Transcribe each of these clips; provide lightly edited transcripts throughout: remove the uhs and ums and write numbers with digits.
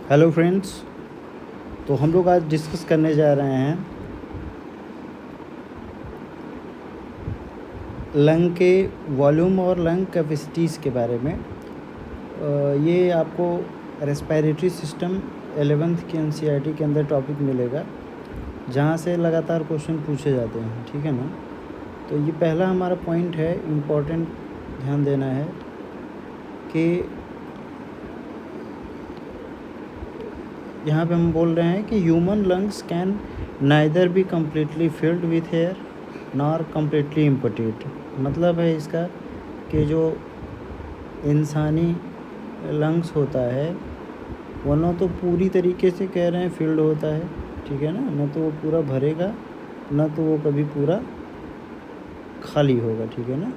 Hello friends, तो हम लोग आज डिस्कस करने जा रहे हैं लंग के वॉल्यूम और लंग कैपेसिटीज़ के बारे में। ये आपको रेस्पिरेटरी सिस्टम 11th के एनसीईआरटी के अंदर टॉपिक मिलेगा, जहाँ से लगातार क्वेश्चन पूछे जाते हैं, ठीक है ना। तो ये पहला हमारा पॉइंट है, इम्पोर्टेंट ध्यान देना है कि यहाँ पे हम बोल रहे हैं कि human lungs can neither be completely filled with air nor completely emptied. मतलब है इसका कि जो इंसानी लंग्स होता है वो न तो पूरी तरीके से कह रहे हैं फिल्ड होता है, ठीक है ना, न तो वो पूरा भरेगा, न तो वो कभी पूरा खाली होगा, ठीक है ना।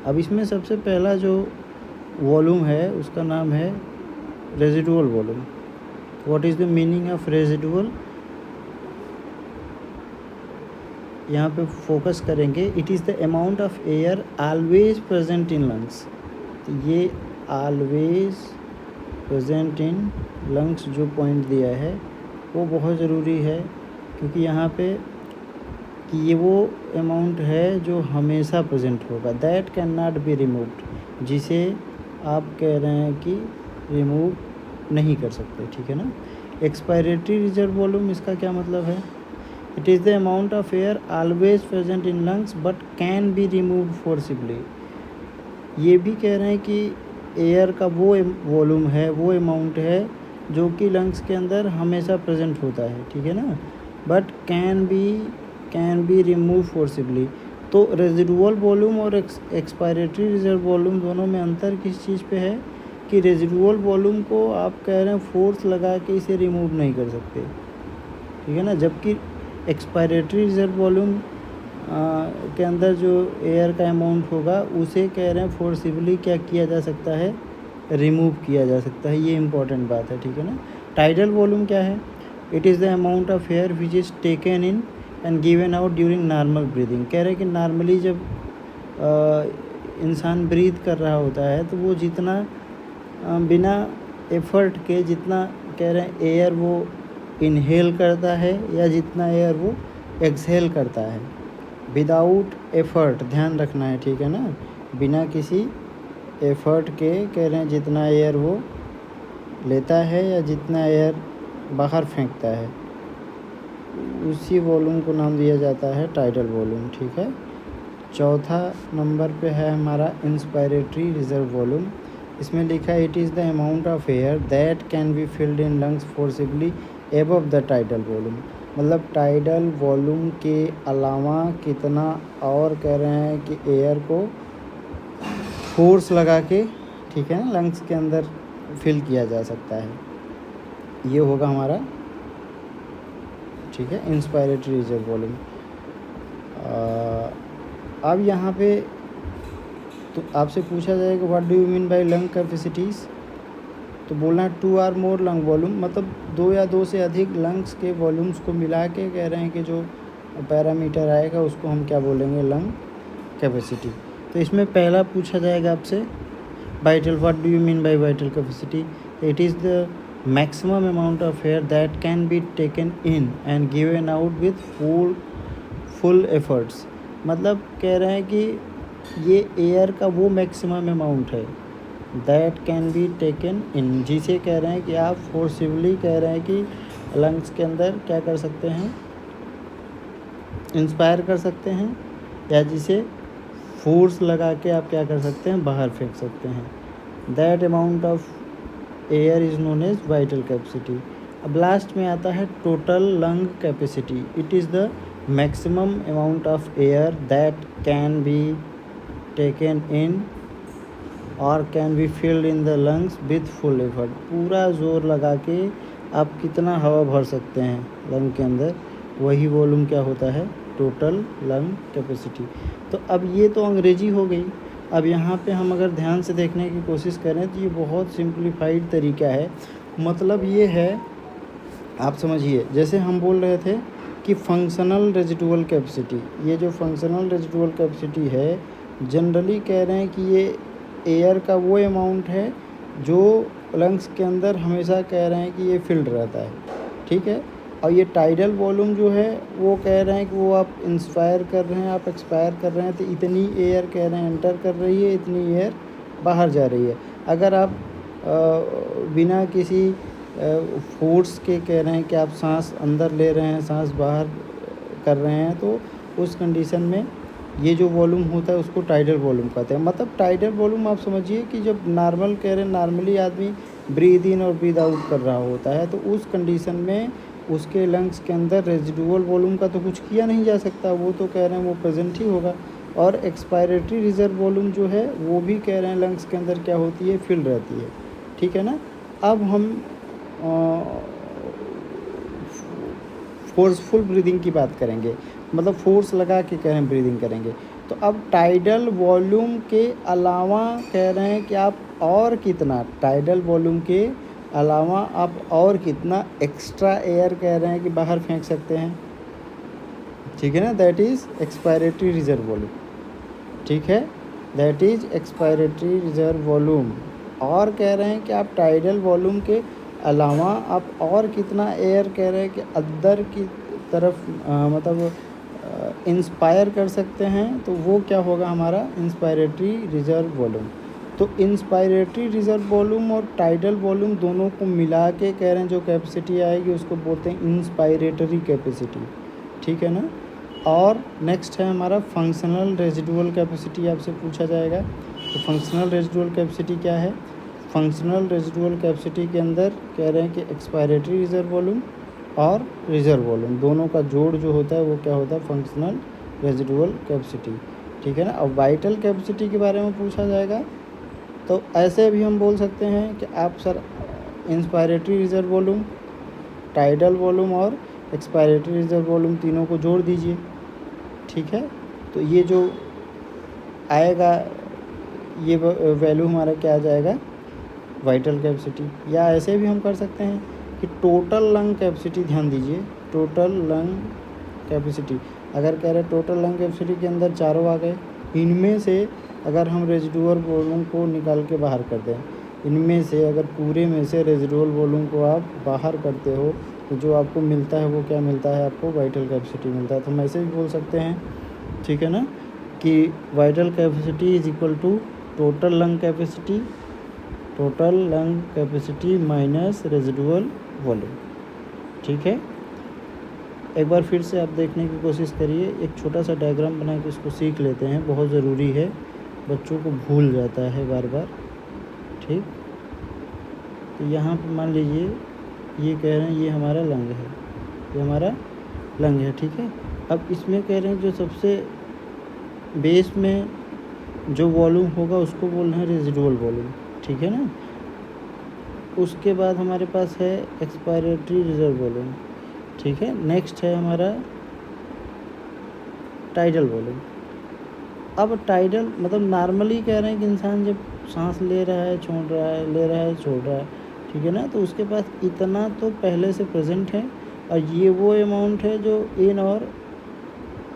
अब इसमें सबसे पहला जो वॉल्यूम है उसका नाम है residual volume. What is the meaning of residual, यहाँ पे फोकस करेंगे। It is the amount of air always present in lungs. तो ये ऑलवेज प्रेजेंट इन लंग्स जो पॉइंट दिया है वो बहुत ज़रूरी है, क्योंकि यहाँ पे कि ये वो अमाउंट है जो हमेशा प्रेजेंट होगा। That can not be removed, जिसे आप कह रहे हैं कि रिमूव नहीं कर सकते, ठीक है ना। एक्सपायरेटरी रिजर्व वॉल्यूम, इसका क्या मतलब है? It is the amount of air always present in lungs but can be removed forcibly. ये भी कह रहे हैं कि एयर का वो वॉल्यूम है, वो अमाउंट है जो कि लंग्स के अंदर हमेशा प्रेजेंट होता है, ठीक है ना, but can be remove forcibly. तो रेजिडुअल वॉल्यूम और एक्सपायरेटरी रिजर्व वॉल्यूम दोनों में अंतर किस चीज़ पे है कि रेजिडुअल वॉल्यूम को आप कह रहे हैं फोर्स लगा के इसे रिमूव नहीं कर सकते, ठीक है ना, जबकि एक्सपायरेटरी रिजर्व वॉल्यूम के अंदर जो एयर का अमाउंट होगा उसे कह रहे हैं फोर्सिबली क्या किया जा सकता है, रिमूव किया जा सकता है। ये इम्पॉर्टेंट बात है, ठीक है ना। टाइडल वॉल्यूम क्या है? It is the amount of air which is taken in and given out during normal breathing. कह रहे हैं कि नॉर्मली जब इंसान ब्रीथ कर रहा होता है तो वो जितना बिना एफर्ट के जितना कह रहे हैं एयर वो इनहेल करता है या जितना एयर वो एक्सहेल करता है, विदाउट एफर्ट, ध्यान रखना है, ठीक है ना। बिना किसी एफर्ट के कह रहे हैं जितना एयर वो लेता है या जितना एयर बाहर फेंकता है, उसी वॉल्यूम को नाम दिया जाता है टाइडल वॉल्यूम, ठीक है। चौथा नंबर पे है हमारा इंस्पायरेटरी रिजर्व वॉल्यूम। इसमें लिखा है it is the amount of air that can be filled in lungs forcibly above the tidal volume. मतलब टाइडल वॉल्यूम के अलावा कितना और कह रहे हैं कि एयर को फोर्स लगा के, ठीक है ना, लंग्स के अंदर फिल किया जा सकता है। ये होगा हमारा, ठीक है, इंस्पायरेटरी रिजर्व वॉल्यूम। अब यहाँ पे तो आपसे पूछा जाएगा what do you mean by lung capacities, तो बोलना है 2 और मोर लंग वॉल्यूम, मतलब 2 या 2 से अधिक लंग्स के वॉल्यूम्स को मिला के कह रहे हैं कि जो पैरामीटर आएगा उसको हम क्या बोलेंगे, लंग कैपेसिटी। तो इसमें पहला पूछा जाएगा आपसे vital, what do you mean by vital capacity. It is the maximum amount of air that can be taken in and given out with full efforts. मतलब कह रहे हैं कि ये एयर का वो मैक्सिमम अमाउंट है दैट कैन बी टेकन इन, जिसे कह रहे हैं कि आप फोर्सिबली कह रहे हैं कि लंग्स के अंदर क्या कर सकते हैं, इंस्पायर कर सकते हैं, या जिसे फोर्स लगा के आप क्या कर सकते हैं, बाहर फेंक सकते हैं। That amount of air is known as vital capacity. अब लास्ट में आता है total lung capacity. It is the maximum amount of air that can be taken in और can be filled in the lungs with full effort. पूरा जोर लगा के आप कितना हवा भर सकते हैं लंग के अंदर, वही वॉल्यूम क्या होता है, टोटल लंग कैपेसिटी। तो अब ये तो अंग्रेजी हो गई। अब यहाँ पे हम अगर ध्यान से देखने की कोशिश करें तो ये बहुत सिंप्लीफाइड तरीका है। मतलब ये है, आप समझिए, जैसे हम बोल रहे थे कि फंक्शनल रेजिडुअल कैपेसिटी, ये जो फंक्शनल रेजिडुअल कैपेसिटी है जनरली कह रहे हैं कि ये एयर का वो अमाउंट है जो लंग्स के अंदर हमेशा कह रहे हैं कि ये फिल्ड रहता है, ठीक है। और ये टाइडल वॉल्यूम जो है वो कह रहे हैं कि वो आप इंस्पायर कर रहे हैं, आप एक्सपायर कर रहे हैं, तो इतनी एयर कह रहे हैं एंटर कर रही है, इतनी एयर बाहर जा रही है। अगर आप बिना किसी फोर्स के कह रहे हैं कि आप सांस अंदर ले रहे हैं, सांस बाहर कर रहे हैं, तो उस कंडीशन में ये जो वॉल्यूम होता है उसको टाइडल वॉल्यूम कहते हैं। मतलब टाइडल वॉल्यूम आप समझिए कि जब नॉर्मल कह रहे हैं, नॉर्मली आदमी ब्रीद इन और ब्रीद आउट कर रहा होता है, तो उस कंडीशन में उसके लंग्स के अंदर रेजिडुअल वॉल्यूम का तो कुछ किया नहीं जा सकता, वो तो कह रहे हैं वो प्रेजेंट ही होगा। और एक्सपायरेटरी रिजर्व वॉल्यूम जो है वो भी कह रहे हैं लंग्स के अंदर क्या होती है, फिल रहती है, ठीक है ना। अब हम फोर्सफुल ब्रीदिंग की बात करेंगे, मतलब फोर्स लगा के कह रहे हैं ब्रीदिंग करेंगे। तो अब टाइडल वॉल्यूम के अलावा कह रहे हैं कि आप और कितना, टाइडल वॉल्यूम के अलावा आप और कितना एक्स्ट्रा एयर कह रहे हैं कि बाहर फेंक सकते हैं, ठीक है ना। That is expiratory reserve volume, ठीक है, that is expiratory reserve volume. और कह रहे हैं कि आप टाइडल वॉल्यूम के अलावा आप और कितना एयर कह रहे हैं कि अंदर की तरफ मतलब इंस्पायर कर सकते हैं, तो वो क्या होगा हमारा इंस्पायरेटरी रिजर्व वॉल्यूम। तो इंस्पायरेटरी रिजर्व वॉल्यूम और टाइडल वॉल्यूम दोनों को मिला के कह रहे हैं जो कैपेसिटी आएगी उसको बोलते हैं इंस्पायरेटरी कैपेसिटी, ठीक है ना। और नेक्स्ट है हमारा फंक्शनल रेजिडुअल कैपेसिटी, आपसे पूछा जाएगा। तो फंक्शनल रेजिडुअल कैपेसिटी क्या है। फंक्शनल रेजिडुअल कैपेसिटी के अंदर कह रहे हैं कि एक्सपायरेटरी रिजर्व वॉल्यूम और रिजर्व वॉल्यूम दोनों का जोड़ जो होता है वो क्या होता है, फंक्शनल रेजिडुअल कैपेसिटी, ठीक है ना। अब वाइटल कैपेसिटी के बारे में पूछा जाएगा, तो ऐसे भी हम बोल सकते हैं कि आप sir inspiratory reserve volume, tidal volume और एक्सपायरेटरी रिजर्व वॉल्यूम तीनों को जोड़ दीजिए, ठीक है। तो ये जो आएगा ये वैल्यू हमारा क्या आ जाएगा, वाइटल कैपेसिटी। या ऐसे भी हम कर सकते हैं कि टोटल लंग कैपेसिटी, ध्यान दीजिए टोटल लंग कैपेसिटी। अगर कह रहे टोटल लंग कैपेसिटी के अंदर चारों आ गए, इनमें से अगर हम रेजिडुअल वॉल्यूम को निकाल के बाहर कर दें, इनमें से अगर पूरे में से रेजिडुअल वॉल्यूम को आप बाहर करते हो तो जो आपको मिलता है वो क्या मिलता है, आपको वाइटल कैपेसिटी मिलता है। तो हम ऐसे भी बोल सकते हैं, ठीक है ना, कि vital capacity is equal to total lung capacity, total lung capacity minus residual volume, ठीक है। एक बार फिर से आप देखने की कोशिश करिए, एक छोटा सा डायग्राम बना के इसको सीख लेते हैं, बहुत ज़रूरी है, बच्चों को भूल जाता है बार बार, ठीक। तो यहाँ पर मान लीजिए ये कह रहे हैं ये हमारा लंग है, ये हमारा लंग है, ठीक है। अब इसमें कह रहे हैं जो सबसे बेस में जो वॉल्यूम होगा उसको बोल रहे हैं रेजिडुअल वॉल्यूम, ठीक है ना। उसके बाद हमारे पास है एक्सपायरेटरी रिजर्व वॉल्यूम, ठीक है। नेक्स्ट है हमारा टाइडल वॉल्यूम। अब टाइडल मतलब नॉर्मली कह रहे हैं कि इंसान जब सांस ले रहा है छोड़ रहा है, ले रहा है छोड़ रहा है, ठीक है ना, तो उसके पास इतना तो पहले से प्रेजेंट है, और ये वो अमाउंट है जो इन और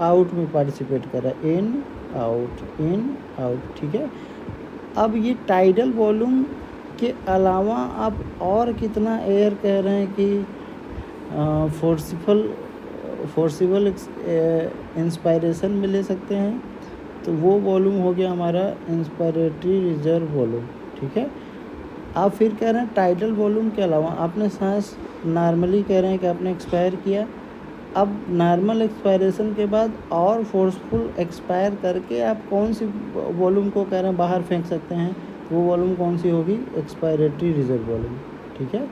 आउट में पार्टिसिपेट कर रहा है, इन आउट, ठीक है। अब ये टाइडल वॉल्यूम के अलावा आप और कितना एयर कह रहे हैं कि फोर्सिबल इंस्पायरेशन में ले सकते हैं, तो वो वॉल्यूम हो गया हमारा इंस्पायरेटरी रिजर्व वॉल्यूम, ठीक है। आप फिर कह रहे हैं टाइडल वॉल्यूम के अलावा आपने सांस नॉर्मली कह रहे हैं कि आपने एक्सपायर किया, अब नॉर्मल एक्सपायरेशन के बाद और फोर्सफुल एक्सपायर करके आप कौन सी वॉल्यूम को कह रहे हैं बाहर फेंक सकते हैं, वो वॉल्यूम कौन सी होगी, एक्सपायरेटरी रिजर्व वॉल्यूम, ठीक है,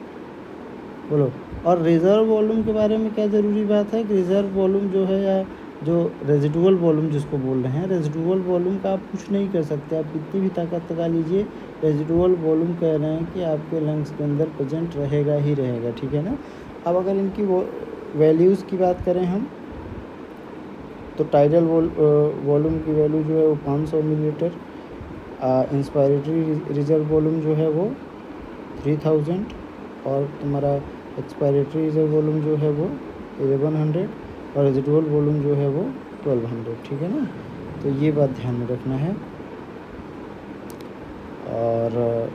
बोलो। और रिजर्व वॉल्यूम के बारे में क्या ज़रूरी बात है कि रिजर्व वॉल्यूम जो है या जो रेजिडुअल वॉल्यूम जिसको बोल रहे हैं, रेजिडुअल वॉल्यूम का आप कुछ नहीं कर सकते, आप कितनी भी ताकत लगा लीजिए, रेजिडुअल वॉल्यूम कह रहे हैं कि आपके लंग्स के अंदर प्रेजेंट रहेगा ही रहेगा, ठीक है ना। अब अगर इनकी वैल्यूज़ की बात करें हम, तो टाइडल वॉल्यूम की वैल्यू जो है वो 500 मिलीलीटर, इंस्पायरेटरी रिजर्व वॉल्यूम जो है वो 3000, और तुम्हारा एक्सपायरेटरी रिजर्व वॉल्यूम जो है वो 1100, और रेजिडुअल वॉल्यूम जो है वो 1200, ठीक है ना। तो ये बात ध्यान में रखना है। और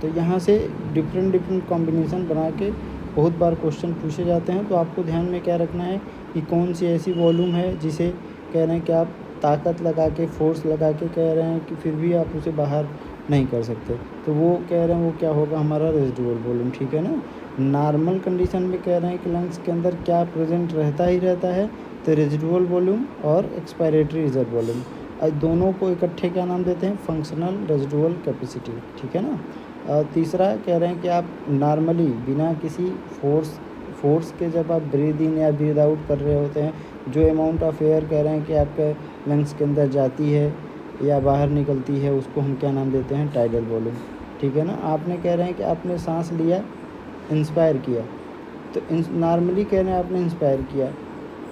तो यहाँ से डिफरेंट कॉम्बिनेशन बना के बहुत बार क्वेश्चन पूछे जाते हैं। तो आपको ध्यान में क्या रखना है कि कौन सी ऐसी वॉल्यूम है जिसे कह रहे हैं कि आप ताकत लगा के, फोर्स लगा के कह रहे हैं कि फिर भी आप उसे बाहर नहीं कर सकते, तो वो कह रहे हैं वो क्या होगा, हमारा रेजिडुअल वॉल्यूम। ठीक है ना। नॉर्मल कंडीशन में कह रहे हैं कि लंग्स के अंदर क्या प्रेजेंट रहता ही रहता है, तो रेजिडुअल वॉल्यूम और एक्सपायरेटरी रिजर्व वॉल्यूम, दोनों को इकट्ठे क्या नाम देते हैं, फंक्शनल रेजिडुअल कैपेसिटी। ठीक है ना। तीसरा कह रहे हैं कि आप नॉर्मली बिना किसी फोर्स के जब आप ब्रीद इन या ब्रीद आउट कर रहे होते हैं, जो अमाउंट ऑफ एयर कह रहे हैं कि आपके लंग्स के अंदर जाती है या बाहर निकलती है, उसको हम क्या नाम देते हैं, टाइडल वॉल्यूम। ठीक है ना। आपने कह रहे हैं कि आपने सांस लिया, इंस्पायर किया, तो नॉर्मली कह रहे हैं आपने इंस्पायर किया,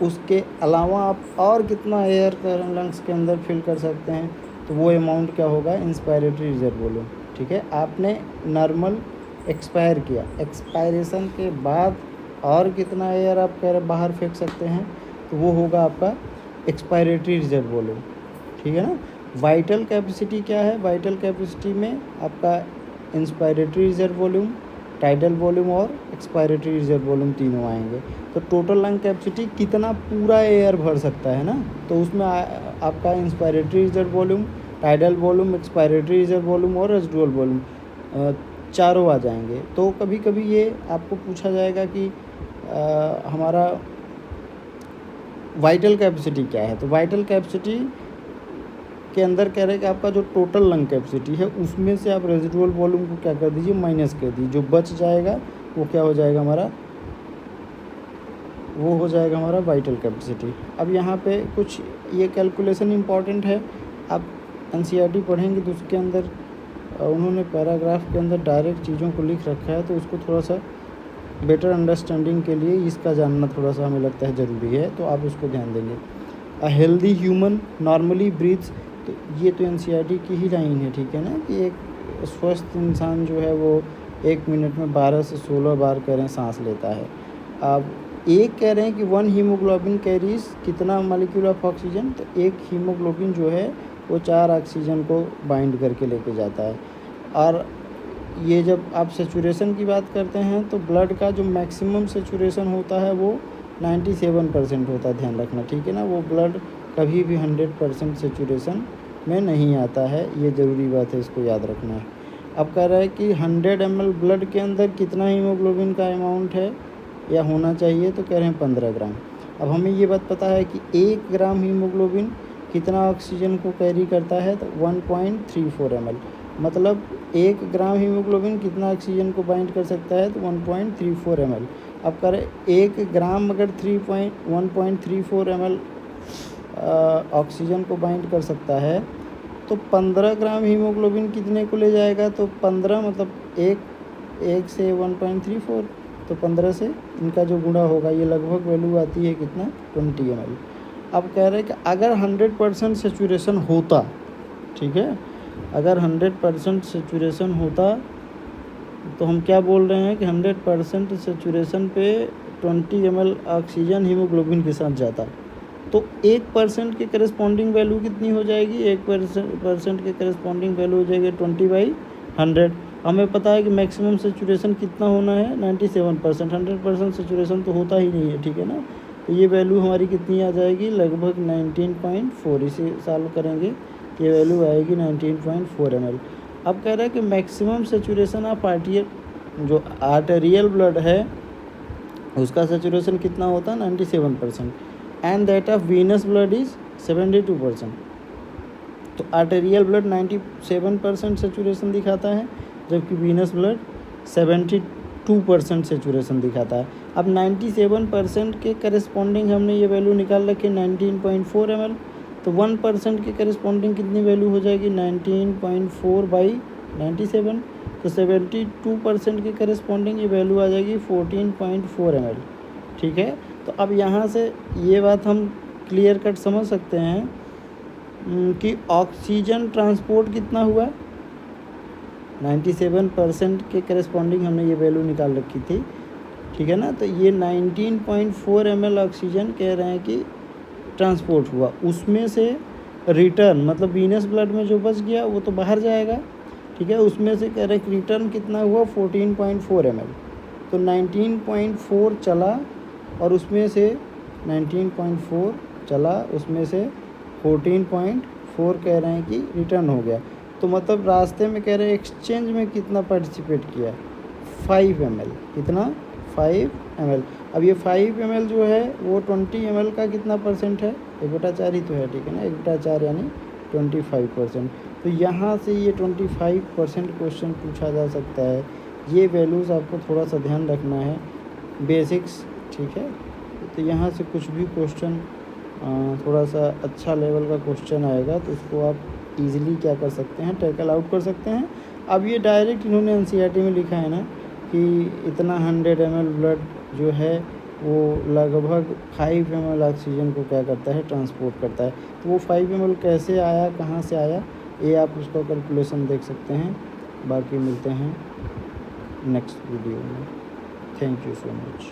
उसके अलावा आप और कितना एयर लंग्स के अंदर फिल कर सकते हैं, तो वो अमाउंट क्या होगा, इंस्पायरेटरी रिजर्व वॉल्यूम। ठीक है। आपने नॉर्मल एक्सपायर किया, एक्सपायरेशन के बाद और कितना एयर आप कह रहे बाहर फेंक सकते हैं, तो वो होगा आपका एक्सपायरेटरी रिजर्व वॉल्यूम। ठीक है ना। वाइटल कैपेसिटी क्या है, वाइटल कैपेसिटी में आपका inspiratory reserve volume, tidal volume और एक्सपायरेटरी रिजर्व वॉल्यूम तीनों आएंगे। तो टोटल लंग कैपेसिटी कितना पूरा एयर भर सकता है ना, तो उसमें आपका inspiratory reserve volume, tidal volume, expiratory reserve volume और रेजिडुअल वॉल्यूम चारों आ जाएंगे। तो कभी कभी ये आपको पूछा जाएगा कि हमारा वाइटल कैपेसिटी क्या है, तो वाइटल कैपेसिटी के अंदर कह रहे हैं कि आपका जो टोटल लंग कैपेसिटी है उसमें से आप रेजिडुअल वॉल्यूम को क्या कर दीजिए, माइनस कर दीजिए, जो बच जाएगा वो क्या हो जाएगा हमारा, वो हो जाएगा हमारा वाइटल कैपेसिटी। अब यहाँ पे कुछ ये कैलकुलेशन इम्पॉर्टेंट है, आप एनसीईआरटी पढ़ेंगे तो उसके अंदर उन्होंने पैराग्राफ के अंदर डायरेक्ट चीज़ों को लिख रखा है, तो उसको थोड़ा सा बेटर अंडरस्टैंडिंग के लिए इसका जानना थोड़ा सा हमें लगता है ज़रूरी है, तो आप उसको ध्यान देंगे। A healthy human normally breathes, तो ये तो एनसीईआरटी की ही लाइन है। ठीक है ना, कि एक स्वस्थ इंसान जो है वो 1 मिनट में 12 से 16 बार कह रहे हैं सांस लेता है। अब एक कह रहे हैं कि 1 हीमोग्लोबिन कैरीज कितना मॉलिक्यूल ऑफ ऑक्सीजन, तो एक हीमोग्लोबिन जो है वो 4 ऑक्सीजन को बाइंड करके लेके जाता है। और ये जब आप सेचुरेशन की बात करते हैं तो ब्लड का जो मैक्सिमम सेचुरेशन होता है वो 97% होता है, ध्यान रखना। ठीक है ना। वो ब्लड कभी भी 100% सेचुरेशन में नहीं आता है, ये ज़रूरी बात है, इसको याद रखना है। अब कह रहा है कि 100 ml ब्लड के अंदर कितना हीमोग्लोबिन का अमाउंट है या होना चाहिए, तो कह रहे हैं 15 ग्राम। अब हमें ये बात पता है कि 1 ग्राम हीमोग्लोबिन कितना ऑक्सीजन को कैरी करता है, तो 1.34 ml, मतलब 1 ग्राम हीमोग्लोबिन कितना ऑक्सीजन को बाइंड कर सकता है, तो 1.34 ml। अब कह रहे 1 ग्राम अगर 1.34 ml ऑक्सीजन को बाइंड कर सकता है, तो 15 ग्राम हीमोग्लोबिन कितने को ले जाएगा, तो 15 मतलब एक से 1.34, तो 15 से इनका जो गुणा होगा ये लगभग वैल्यू आती है कितना, 20 ml। अब कह रहे हैं कि अगर 100% सेचुरेशन होता, ठीक है, अगर 100% सेचुरेशन होता, तो हम क्या बोल रहे हैं कि 100% सेचुरेशन पे 20 ml ऑक्सीजन हीमोग्लोबिन के साथ जाता, तो 1% के करस्पॉन्डिंग वैल्यू कितनी हो जाएगी, 1% के करस्पॉन्डिंग वैल्यू हो जाएगी 20/100। हमें पता है कि मैक्सिमम सेचुरेशन कितना होना है, 97%। 100% सेचुरेशन तो होता ही नहीं है। ठीक है ना। तो ये वैल्यू हमारी कितनी आ जाएगी, लगभग 19.4, इसे सॉल्व करेंगे, ये वैल्यू आएगी 19.4 ml। अब कह रहा है कि मैक्सिमम सेचुरेशन ऑफ जो आर्टेरियल ब्लड है उसका सेचुरेशन कितना होता है, 97%, and that of venous blood is 72%। तो आर्टेरियल ब्लड 97% सेचुरेशन दिखाता है, जबकि वीनस ब्लड 72% सेचुरेशन दिखाता है। अब 97% के करस्पॉन्डिंग हमने ये वैल्यू निकाल रखी 19.4 ml, तो 1% के करस्पॉन्डिंग कितनी वैल्यू हो जाएगी, 19.4/97, तो 72% के करस्पॉन्डिंग ये वैल्यू आ जाएगी 14.4 ml। ठीक है। तो अब यहाँ से ये बात हम क्लियर कट समझ सकते हैं कि ऑक्सीजन ट्रांसपोर्ट कितना हुआ, 97% के करस्पॉन्डिंग हमने ये वैल्यू निकाल रखी थी। ठीक है ना। तो ये 19.4 ml ऑक्सीजन कह रहे हैं कि ट्रांसपोर्ट हुआ, उसमें से रिटर्न मतलब वीनस ब्लड में जो बच गया वो तो बाहर जाएगा। ठीक ठीक है। उसमें से कह रहे हैं रिटर्न कितना हुआ 14.4 ml, तो 19.4 चला और उसमें से 19.4 चला, उसमें से 14.4 कह रहे हैं कि रिटर्न हो गया। तो मतलब रास्ते में कह रहे हैं एक्सचेंज में कितना पार्टिसिपेट किया, 5 ml। कितना, 5 ml। अब ये 5 ml जो है वो 20 ml का कितना परसेंट है, 1/4 ही तो है, ठीक है ना, 1/4 यानी 25%। तो यहाँ से ये 25% क्वेश्चन पूछा जा सकता है। ये वैल्यूज़ आपको थोड़ा सा ध्यान रखना है, बेसिक्स, ठीक है। तो यहाँ से कुछ भी क्वेश्चन थोड़ा सा अच्छा लेवल का क्वेश्चन आएगा तो उसको आप इजीली क्या कर सकते हैं, टैकल आउट कर सकते हैं। अब ये डायरेक्ट इन्होंने एनसीईआरटी में लिखा है ना कि इतना 100 ml ब्लड जो है वो लगभग 5 ml ऑक्सीजन को क्या करता है, ट्रांसपोर्ट करता है। तो वो 5 ml कैसे आया, कहाँ से आया, ये आप उसका कैलकुलेशन देख सकते हैं। बाकी मिलते हैं नेक्स्ट वीडियो में। Thank you so much.